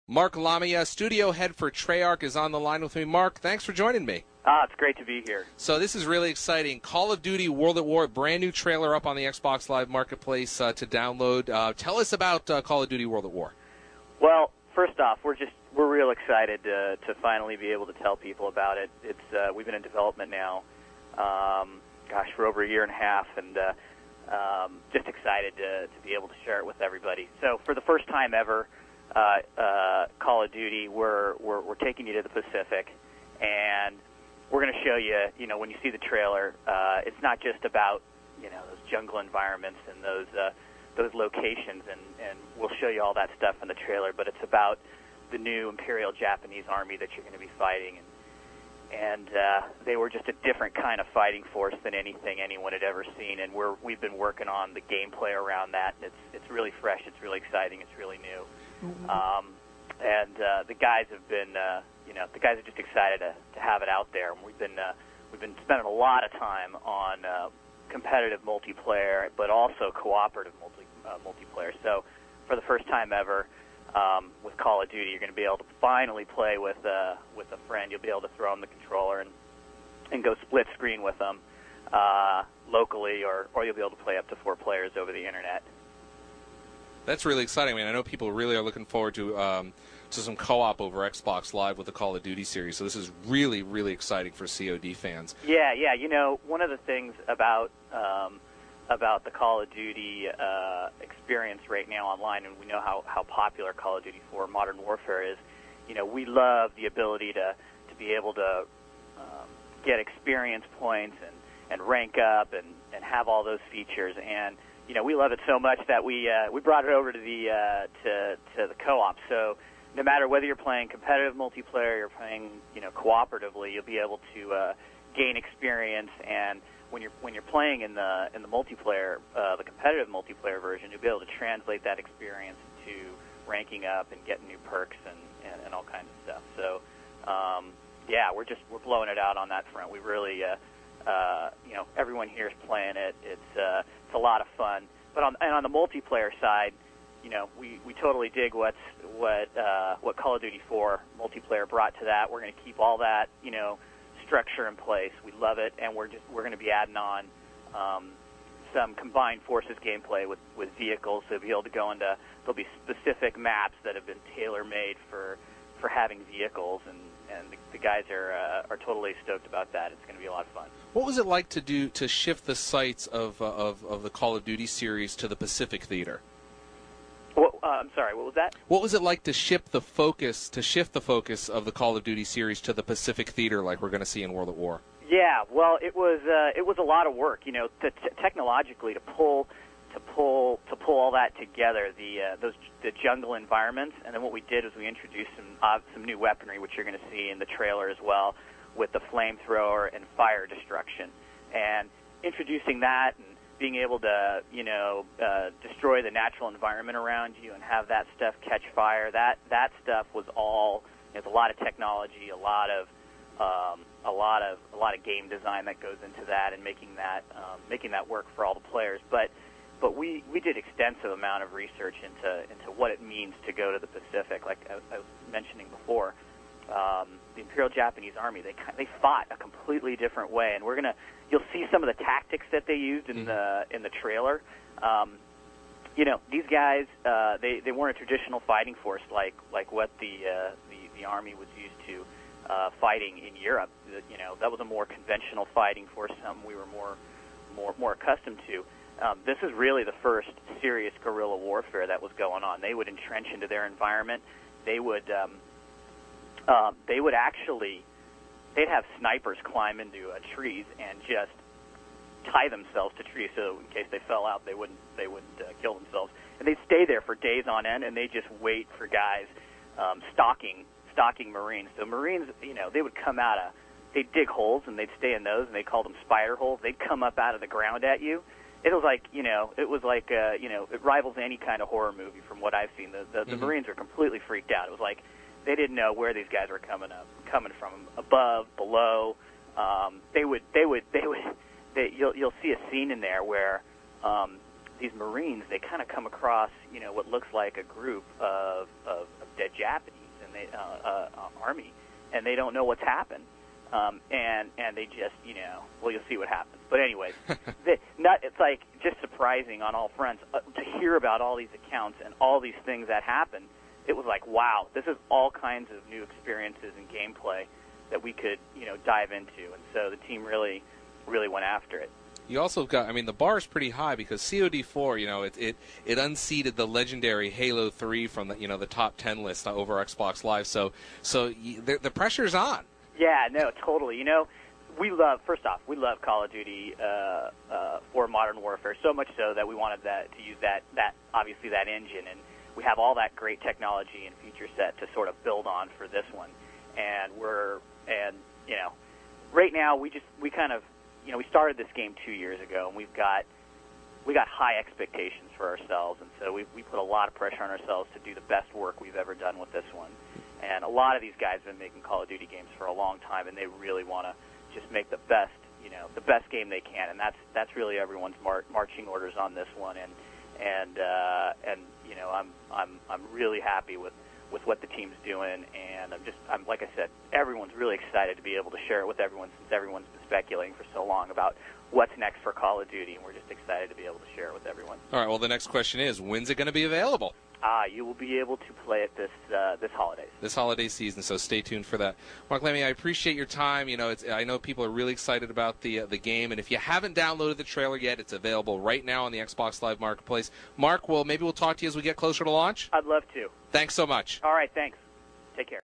Mark Lamia, studio head for Treyarch, is on the line with me. Mark, thanks for joining me. It's great to be here. So this is really exciting. Call of Duty World at War, brand new trailer up on the Xbox Live Marketplace to download. Tell us about Call of Duty World at War. Well, first off, we're real excited to finally be able to tell people about it. We've been in development now, for over a year and a half, and just excited to be able to share it with everybody. So for the first time ever, Call of Duty, we're taking you to the Pacific, and we're going to show you, when you see the trailer, it's not just about, those jungle environments and those locations, and we'll show you all that stuff in the trailer, but it's about the new Imperial Japanese Army that you're going to be fighting, and they were just a different kind of fighting force than anything anyone had ever seen, and we've been working on the gameplay around that, and it's really fresh, it's really exciting, it's really new. The guys have been, the guys are just excited to have it out there. And we've been spending a lot of time on competitive multiplayer, but also cooperative multiplayer. So, for the first time ever, with Call of Duty, you're going to be able to finally play with a friend. You'll be able to throw them the controller and go split screen with them locally, or you'll be able to play up to 4 players over the internet. That's really exciting. I mean, I know people really are looking forward to some co-op over Xbox Live with the Call of Duty series. So this is really, really exciting for COD fans. Yeah. One of the things about the Call of Duty experience right now online, and we know how popular Call of Duty 4 Modern Warfare is. We love the ability to be able to get experience points and rank up and have all those features. And we love it so much that we brought it over to the co-op. So no matter whether you're playing competitive multiplayer, you're playing cooperatively, you'll be able to gain experience. And when you're playing in the multiplayer, the competitive multiplayer version, you'll be able to translate that experience to ranking up and getting new perks and all kinds of stuff. So we're blowing it out on that front. We really everyone here is playing it. It's a lot of fun. But on the multiplayer side, we totally dig what Call of Duty 4 multiplayer brought to that. We're going to keep all that structure in place. We love it, and we're going to be adding on some combined forces gameplay with vehicles. So you'll be able to go into, there'll be specific maps that have been tailor-made for having vehicles, and the guys are totally stoked about that. It's going to be a lot of fun. What was it like to shift the sights of the Call of Duty series to the Pacific Theater? Well, I'm sorry, what was that? What was it like to shift the focus of the Call of Duty series to the Pacific Theater, like we're going to see in World at War? Yeah, well, it was a lot of work, technologically to pull all that together, the jungle environments, and then what we did was we introduced some new weaponry, which you're going to see in the trailer as well, with the flamethrower and fire destruction, and introducing that and being able to destroy the natural environment around you and have that stuff catch fire. That stuff was all, there's a lot of technology, a lot of game design that goes into that, and making that work for all the players. But we did extensive amount of research into what it means to go to the Pacific. Like I was mentioning before, the Imperial Japanese Army, they fought a completely different way, and you'll see some of the tactics that they used in the trailer. These guys, they weren't a traditional fighting force like what the Army was used to fighting in Europe. That was a more conventional fighting force, something we were more accustomed to. This is really the first serious guerrilla warfare that was going on. They would entrench into their environment. They'd have snipers climb into trees and just tie themselves to trees, so in case they fell out, they wouldn't kill themselves. And they'd stay there for days on end, and they just wait for guys stalking Marines. So Marines, they would come they'd dig holes, and they'd stay in those, and they called them spider holes. They'd come up out of the ground at you. It was like, it rivals any kind of horror movie from what I've seen. The Marines are completely freaked out. It was like they didn't know where these guys were coming from, above, below. You'll see a scene in there where Marines, they kind of come across, what looks like a group of dead Japanese and they army, and they don't know what's happened, and they just, well, you'll see what happens. But anyways, it's like just surprising on all fronts to hear about all these accounts and all these things that happen. It was like, wow, this is all kinds of new experiences and gameplay that we could, dive into, and so the team really went after it. You also got, the bar is pretty high because COD4, it unseated the legendary Halo 3 from the top 10 list over Xbox Live. So the pressure's on. Yeah, no, totally. First off, we love Call of Duty for Modern Warfare so much so that we wanted to use that obviously that engine, and we have all that great technology and feature set to sort of build on for this one. And right now we started this game 2 years ago, and we got high expectations for ourselves, and so we put a lot of pressure on ourselves to do the best work we've ever done with this one. And a lot of these guys have been making Call of Duty games for a long time, and they really want to just make the best game they can, and that's really everyone's marching orders on this one. And I'm really happy with what the team's doing, and I'm like I said, everyone's really excited to be able to share it with everyone, since everyone's been speculating for so long about what's next for Call of Duty, and we're just excited to be able to share it with everyone. All right, well, the next question is, when's it going to be available? You will be able to play it this holidays. This holiday season, so stay tuned for that. Mark Lemmy, I appreciate your time. I know people are really excited about the game, and if you haven't downloaded the trailer yet, it's available right now on the Xbox Live Marketplace. Mark, maybe we'll talk to you as we get closer to launch? I'd love to. Thanks so much. All right, thanks. Take care.